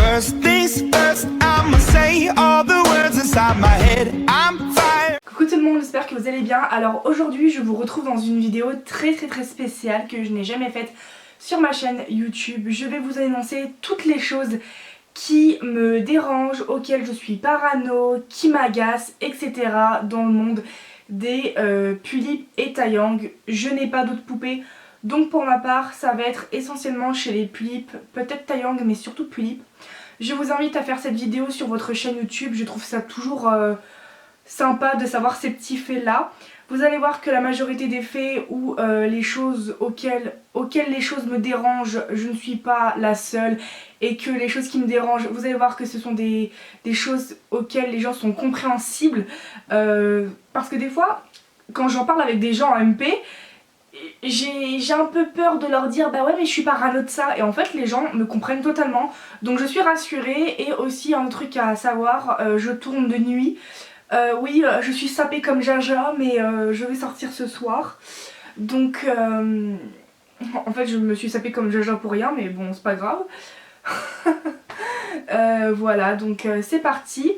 First things first, I'ma say all the words inside my head. I'm fire. Coucou tout le monde, j'espère que vous allez bien. Alors aujourd'hui je vous retrouve dans une vidéo très spéciale que je n'ai jamais faite sur ma chaîne YouTube. Je vais vous annoncer toutes les choses qui me dérangent, auxquelles je suis parano, qui m'agacent, etc. dans le monde des Pulip et Taeyang. Je n'ai pas d'autres poupées, donc pour ma part ça va être essentiellement chez les Pulip, peut-être Taeyang mais surtout Pulip. Je vous invite à faire cette vidéo sur votre chaîne YouTube, je trouve ça toujours sympa de savoir ces petits faits là. Vous allez voir que la majorité des faits ou les choses auxquelles les choses me dérangent, je ne suis pas la seule, et que les choses qui me dérangent, vous allez voir que ce sont des choses auxquelles les gens sont compréhensibles, parce que des fois quand j'en parle avec des gens en MP, j'ai un peu peur de leur dire bah ouais mais je suis parano de ça, et en fait les gens me comprennent totalement, donc je suis rassurée. Et aussi un autre truc à savoir, je tourne de nuit. Oui, je suis sapée comme Jaja, mais je vais sortir ce soir. Donc, en fait, je me suis sapée comme Jaja pour rien, mais bon, c'est pas grave. Voilà, donc c'est parti.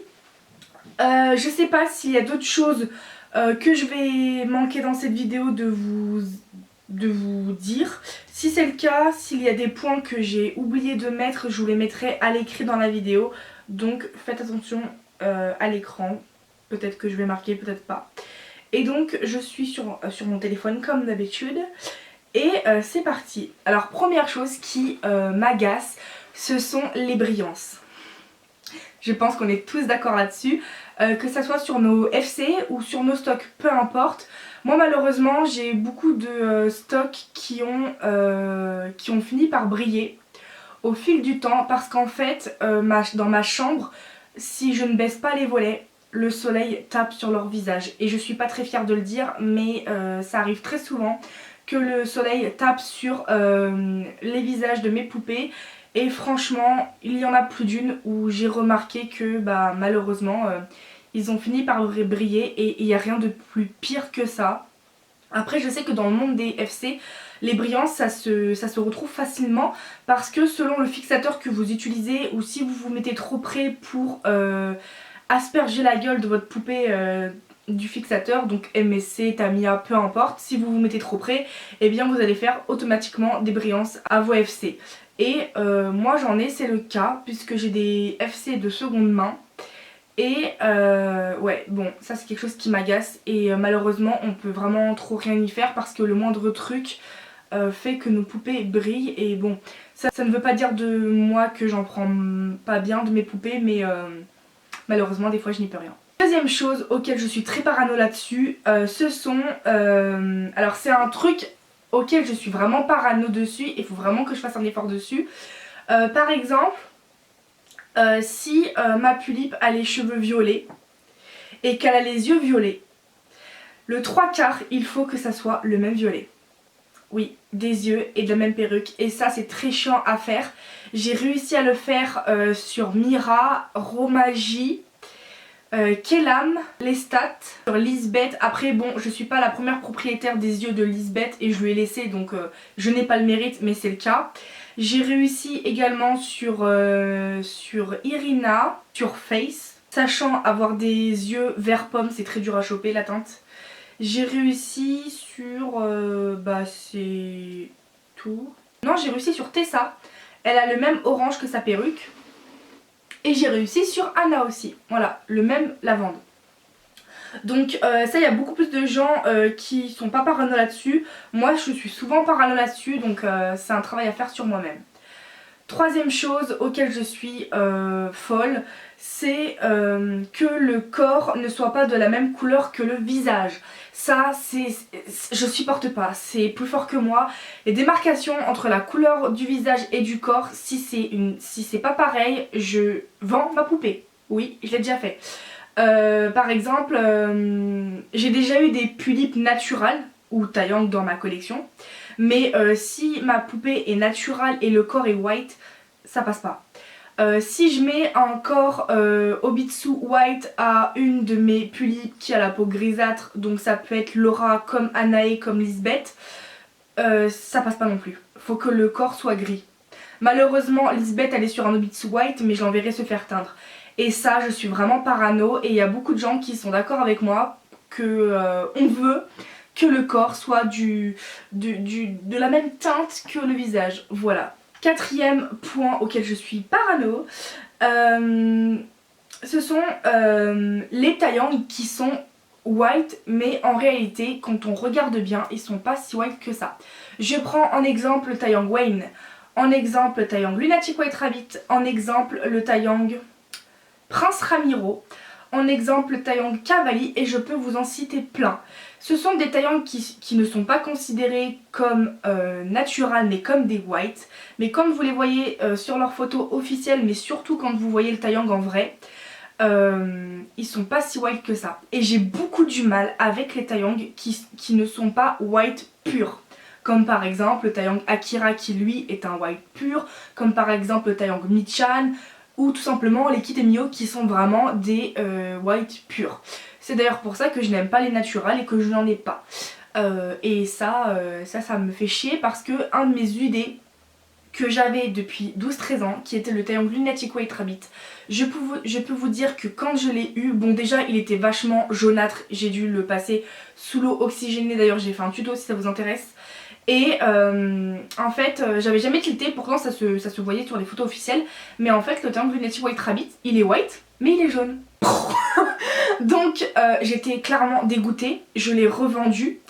Je sais pas s'il y a d'autres choses que je vais manquer dans cette vidéo de vous dire. Si c'est le cas, s'il y a des points que j'ai oublié de mettre, je vous les mettrai à l'écrit dans la vidéo. Donc, faites attention à l'écran. Peut-être que je vais marquer, peut-être pas. Et donc je suis sur mon téléphone comme d'habitude. Et c'est parti. Alors première chose qui m'agace, ce sont les brillances. Je pense qu'on est tous d'accord là-dessus. Que ça soit sur nos FC ou sur nos stocks, peu importe. Moi malheureusement j'ai beaucoup de stocks qui ont fini par briller au fil du temps. Parce qu'en fait dans ma chambre, si je ne baisse pas les volets, le soleil tape sur leur visage. Et je suis pas très fière de le dire, mais ça arrive très souvent que le soleil tape sur les visages de mes poupées. Et franchement, il y en a plus d'une où j'ai remarqué que bah, malheureusement, ils ont fini par briller, et il n'y a rien de plus pire que ça. Après, je sais que dans le monde des FC, les brillances ça se retrouve facilement, parce que selon le fixateur que vous utilisez, ou si vous vous mettez trop près pour asperger la gueule de votre poupée du fixateur, donc MSC, Tamiya, peu importe, si vous vous mettez trop près, eh bien vous allez faire automatiquement des brillances à vos FC. Et moi j'en ai, c'est le cas, puisque j'ai des FC de seconde main. Et ouais, bon, ça c'est quelque chose qui m'agace, et malheureusement on peut vraiment trop rien y faire, parce que le moindre truc fait que nos poupées brillent. Et bon, ça ne veut pas dire de moi que j'en prends pas bien de mes poupées, mais malheureusement des fois je n'y peux rien. Deuxième chose auquel je suis très parano là-dessus, ce sont... alors c'est un truc auquel je suis vraiment parano dessus, il faut vraiment que je fasse un effort dessus. Par exemple, si ma Pulip a les cheveux violets et qu'elle a les yeux violets, le 3/4 il faut que ça soit le même violet. Oui, des yeux et de la même perruque, et ça c'est très chiant à faire. J'ai réussi à le faire sur Mira, Romaji, Kellam, Lestat, sur Lisbeth. Après bon, je suis pas la première propriétaire des yeux de Lisbeth et je lui ai laissé, donc je n'ai pas le mérite, mais c'est le cas. J'ai réussi également sur Irina, sur Face, sachant avoir des yeux vert pomme, c'est très dur à choper la teinte. J'ai réussi sur... bah c'est tout. Non, j'ai réussi sur Tessa. Elle a le même orange que sa perruque. Et j'ai réussi sur Anna aussi. Voilà, le même lavande. Donc ça, il y a beaucoup plus de gens qui sont pas parano là-dessus. Moi, je suis souvent parano là-dessus, donc c'est un travail à faire sur moi-même. Troisième chose auquel je suis folle, c'est que le corps ne soit pas de la même couleur que le visage. Ça, je supporte pas, c'est plus fort que moi. Les démarcations entre la couleur du visage et du corps, si c'est pas pareil, je vends ma poupée. Oui, je l'ai déjà fait. Par exemple, j'ai déjà eu des Pulip naturales ou Taeyang dans ma collection. Mais si ma poupée est naturelle et le corps est white, ça passe pas. Si je mets un corps Obitsu white à une de mes Pulip qui a la peau grisâtre, donc ça peut être Laura comme Anae comme Lisbeth, ça passe pas non plus. Faut que le corps soit gris. Malheureusement, Lisbeth elle est sur un Obits White, mais je l'enverrai se faire teindre. Et ça, je suis vraiment parano, et il y a beaucoup de gens qui sont d'accord avec moi que on veut que le corps soit de la même teinte que le visage. Voilà. Quatrième point auquel je suis parano, ce sont les taillangs qui sont white, mais en réalité quand on regarde bien ils sont pas si white que ça. Je prends en exemple le taillang Wayne, en exemple le taillang Lunatic White Rabbit, en exemple le taillang Prince Ramiro, en exemple le taillang Cavalli, et je peux vous en citer plein. Ce sont des taillangs qui ne sont pas considérés comme natural mais comme des white, mais quand vous les voyez sur leurs photos officielles, mais surtout quand vous voyez le taillang en vrai, ils sont pas si white que ça. Et j'ai beaucoup du mal avec les taillangs qui ne sont pas white pur. Comme par exemple le taillang Akira qui lui est un white pur, comme par exemple le taillang Michan, ou tout simplement les Kit Mio qui sont vraiment des white purs. C'est d'ailleurs pour ça que je n'aime pas les naturals et que je n'en ai pas. Et ça me fait chier parce que un de mes UD que j'avais depuis 12-13 ans, qui était le taillang Lunatic White Rabbit, je peux vous dire que quand je l'ai eu, bon déjà il était vachement jaunâtre, j'ai dû le passer sous l'eau oxygénée, d'ailleurs j'ai fait un tuto si ça vous intéresse. Et en fait j'avais jamais tilté, pourtant ça se voyait sur les photos officielles, mais en fait le taillang Lunatic White Rabbit il est white mais il est jaune. Donc j'étais clairement dégoûtée, je l'ai revendu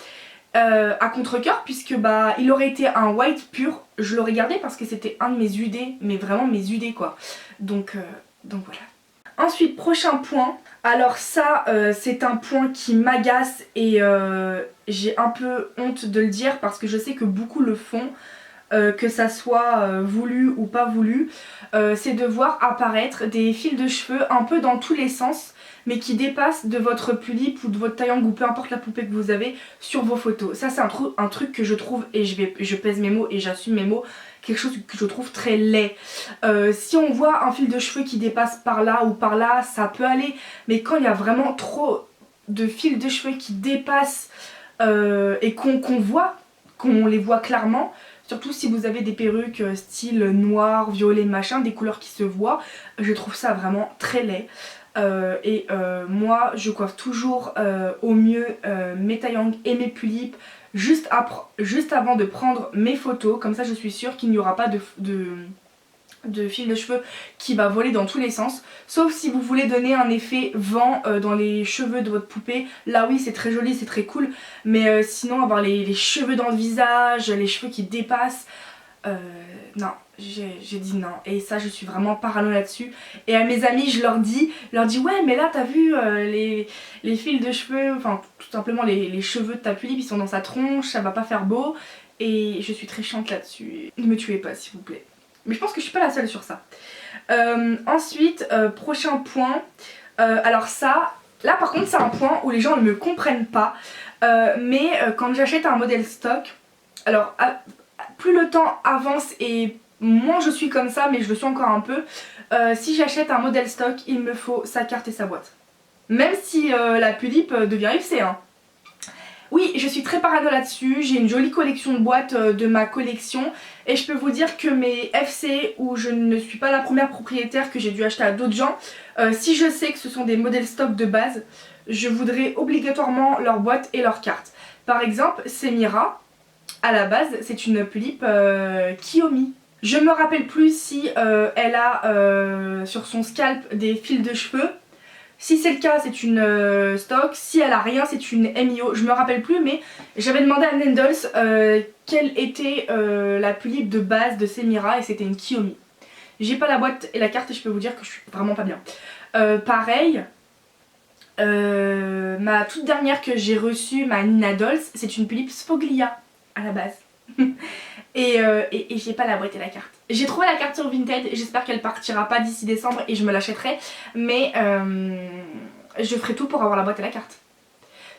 à contre-cœur puisque bah il aurait été un white pur, je l'aurais gardé parce que c'était un de mes UD, mais vraiment mes UD quoi. Donc voilà. Ensuite, prochain point, alors ça c'est un point qui m'agace et j'ai un peu honte de le dire parce que je sais que beaucoup le font, que ça soit voulu ou pas voulu, c'est de voir apparaître des fils de cheveux un peu dans tous les sens, mais qui dépassent de votre pulipe ou de votre taillang ou peu importe la poupée que vous avez sur vos photos. Ça c'est un truc que je trouve, et je pèse mes mots et j'assume mes mots, quelque chose que je trouve très laid. Si on voit un fil de cheveux qui dépasse par là ou par là, ça peut aller, mais quand il y a vraiment trop de fils de cheveux qui dépassent et qu'on les voit clairement, surtout si vous avez des perruques style noir, violet, machin, des couleurs qui se voient, je trouve ça vraiment très laid. Moi je coiffe toujours au mieux mes taillangs et mes pulipes juste avant de prendre mes photos, comme ça je suis sûre qu'il n'y aura pas de fil de cheveux qui va voler dans tous les sens, sauf si vous voulez donner un effet vent dans les cheveux de votre poupée, là oui c'est très joli, c'est très cool, mais sinon avoir les cheveux dans le visage, les cheveux qui dépassent, non, j'ai dit non, et ça je suis vraiment parano là-dessus. Et à mes amis je leur dis ouais mais là t'as vu les fils de cheveux, enfin tout simplement les cheveux de ta pulipe ils sont dans sa tronche, ça va pas faire beau, et je suis très chiante là-dessus, ne me tuez pas s'il vous plaît. Mais je pense que je suis pas la seule sur ça. Ensuite, prochain point, alors ça, là par contre c'est un point où les gens ne me comprennent pas, mais quand j'achète un modèle stock, alors plus le temps avance et moins je suis comme ça, mais je le suis encore un peu, si j'achète un modèle stock, il me faut sa carte et sa boîte. Même si la pulipe devient FC, hein. Oui, je suis très parano là-dessus, j'ai une jolie collection de boîtes de ma collection et je peux vous dire que mes FC où je ne suis pas la première propriétaire, que j'ai dû acheter à d'autres gens, si je sais que ce sont des modèles stock de base, je voudrais obligatoirement leur boîte et leur carte. Par exemple, Semira, à la base c'est une pulipe Kiyomi. Je me rappelle plus si elle a sur son scalp des fils de cheveux. Si c'est le cas, c'est une stock. Si elle a rien, c'est une MIO. Je me rappelle plus, mais j'avais demandé à Nendels quelle était la pulipe de base de Semira et c'était une Kiyomi. J'ai pas la boîte et la carte et je peux vous dire que je suis vraiment pas bien. Pareil, ma toute dernière que j'ai reçue, ma Nina Dolls, c'est une pulipe Sfoglia à la base. Et j'ai pas la boîte et la carte. J'ai trouvé la carte sur Vinted, j'espère qu'elle partira pas d'ici décembre et je me l'achèterai, mais je ferai tout pour avoir la boîte et la carte.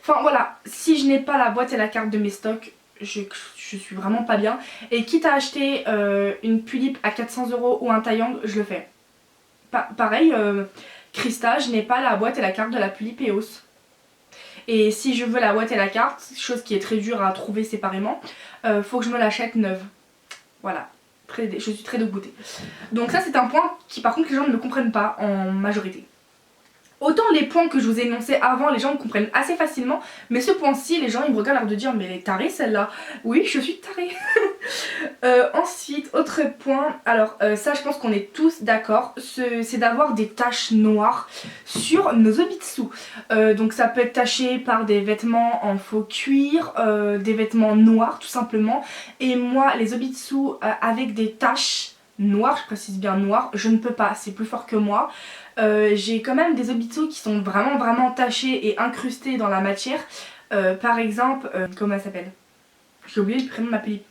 Enfin voilà, si je n'ai pas la boîte et la carte de mes stocks, je suis vraiment pas bien. Et quitte à acheter une pulipe à 400 € ou un taillang, je le fais. Pareil, Krista, je n'ai pas la boîte et la carte de la pulipe EOS. Et si je veux la boîte et la carte, chose qui est très dure à trouver séparément, faut que je me l'achète neuve. Voilà. je suis très dégoûtée. Donc ça c'est un point qui par contre les gens ne me comprennent pas en majorité. Autant les points que je vous ai énoncés avant, les gens me comprennent assez facilement, mais ce point-ci, les gens ils me regardent l'air de dire mais elle est tarée celle-là. Oui, je suis tarée. Ensuite, autre point, alors ça je pense qu'on est tous d'accord, c'est d'avoir des taches noires sur nos obitsu. Donc ça peut être taché par des vêtements en faux cuir, des vêtements noirs tout simplement. Et moi, les obitsu avec des taches noires, je précise bien noires, je ne peux pas, c'est plus fort que moi. J'ai quand même des obitsu qui sont vraiment tachés et incrustés dans la matière. Par exemple, comment elle s'appelle? J'ai oublié le prénom de ma pellicule.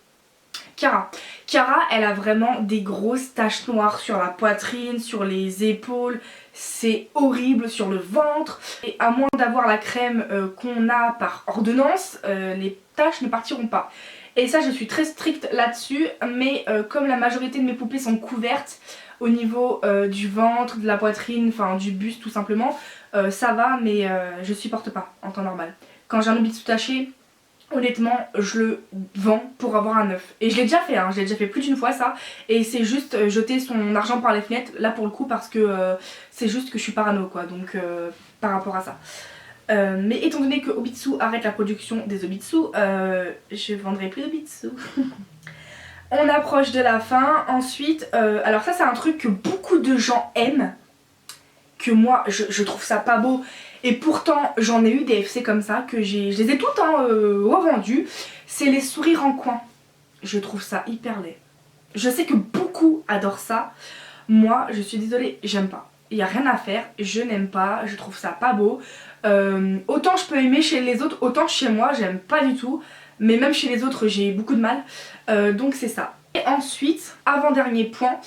Cara. Cara, elle a vraiment des grosses taches noires sur la poitrine, sur les épaules. C'est horrible, sur le ventre. Et à moins d'avoir la crème qu'on a par ordonnance, les taches ne partiront pas. Et ça, je suis très stricte là-dessus. Mais comme la majorité de mes poupées sont couvertes au niveau du ventre, de la poitrine, enfin du buste tout simplement, ça va, mais je supporte pas en temps normal. Quand j'ai un obitsu taché, honnêtement, je le vends pour avoir un neuf. Et je l'ai déjà fait, hein, je l'ai déjà fait plus d'une fois ça. Et c'est juste jeter son argent par les fenêtres, là pour le coup, parce que c'est juste que je suis parano quoi, donc par rapport à ça. Mais étant donné que Obitsu arrête la production des obitsu, je vendrai plus d'obitsu. On approche de la fin. Ensuite, alors ça c'est un truc que beaucoup de gens aiment, que moi je trouve ça pas beau. Et pourtant j'en ai eu des FC comme ça, que je les ai toutes revendues. C'est les sourires en coin. Je trouve ça hyper laid. Je sais que beaucoup adorent ça. Moi je suis désolée, j'aime pas. Il n'y a rien à faire, je n'aime pas, je trouve ça pas beau. Autant je peux aimer chez les autres, autant chez moi j'aime pas du tout. Mais même chez les autres j'ai beaucoup de mal. Donc c'est ça. Et ensuite, avant-dernier point,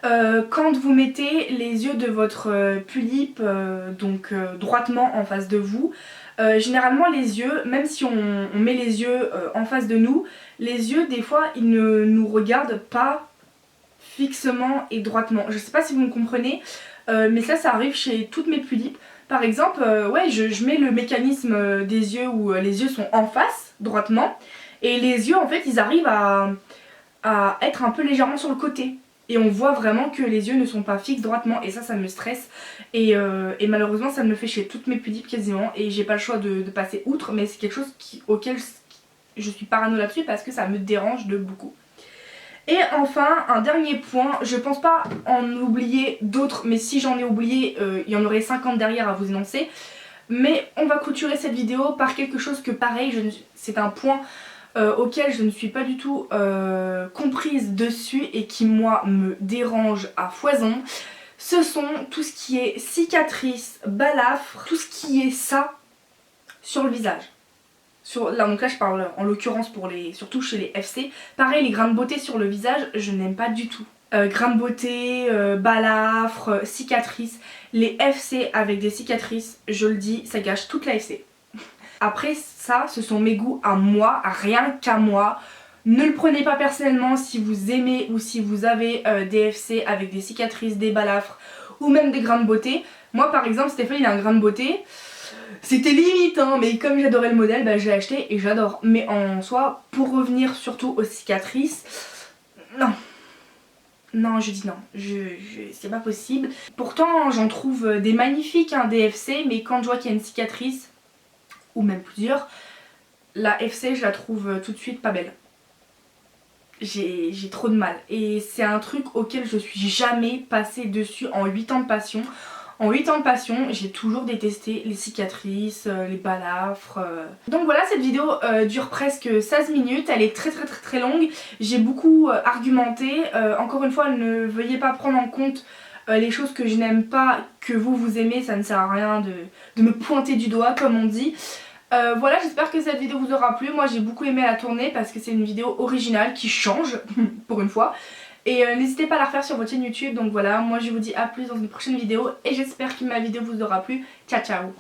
quand vous mettez les yeux de votre pulipe droitement en face de vous, généralement les yeux, même si on met les yeux en face de nous, les yeux des fois ils ne nous regardent pas fixement et droitement. Je sais pas si vous me comprenez, mais ça arrive chez toutes mes pulipes. Par exemple, ouais, je mets le mécanisme des yeux où les yeux sont en face, droitement, et les yeux en fait ils arrivent à être un peu légèrement sur le côté. Et on voit vraiment que les yeux ne sont pas fixes droitement, et ça me stresse. Et malheureusement ça me le fait chez toutes mes pulipes quasiment, et j'ai pas le choix de passer outre, mais c'est quelque chose auquel je suis parano là-dessus parce que ça me dérange de beaucoup. Et enfin, un dernier point, je pense pas en oublier d'autres, mais si j'en ai oublié, il y en aurait 50 derrière à vous énoncer. Mais on va clôturer cette vidéo par quelque chose que pareil, c'est un point auquel je ne suis pas du tout comprise dessus et qui moi me dérange à foison. Ce sont tout ce qui est cicatrices, balafres, tout ce qui est ça sur le visage. Donc là je parle en l'occurrence surtout chez les FC. Pareil, les grains de beauté sur le visage, je n'aime pas du tout. Grains de beauté, balafres, cicatrices. Les FC avec des cicatrices, je le dis, ça gâche toute la FC. Après ça, ce sont mes goûts à moi, rien qu'à moi. Ne le prenez pas personnellement si vous aimez ou si vous avez des FC avec des cicatrices, des balafres ou même des grains de beauté. Moi par exemple, Stéphane il a un grain de beauté. C'était limite hein, mais comme j'adorais le modèle, bah, je l'ai acheté et j'adore. Mais en soi, pour revenir surtout aux cicatrices, non. Non, je dis non, c'est pas possible. Pourtant j'en trouve des magnifiques, hein, des FC, mais quand je vois qu'il y a une cicatrice, ou même plusieurs, la FC je la trouve tout de suite pas belle. J'ai trop de mal. Et c'est un truc auquel je suis jamais passée dessus en 8 ans de passion. En 8 ans de passion, j'ai toujours détesté les cicatrices, les balafres. Donc voilà, cette vidéo dure presque 16 minutes, elle est très longue. J'ai beaucoup argumenté. Encore une fois, ne veuillez pas prendre en compte les choses que je n'aime pas, que vous aimez, ça ne sert à rien de me pointer du doigt comme on dit. Voilà, j'espère que cette vidéo vous aura plu. Moi j'ai beaucoup aimé la tourner parce que c'est une vidéo originale qui change pour une fois. Et n'hésitez pas à la refaire sur votre chaîne YouTube. Donc voilà, moi je vous dis à plus dans une prochaine vidéo et j'espère que ma vidéo vous aura plu. Ciao ciao.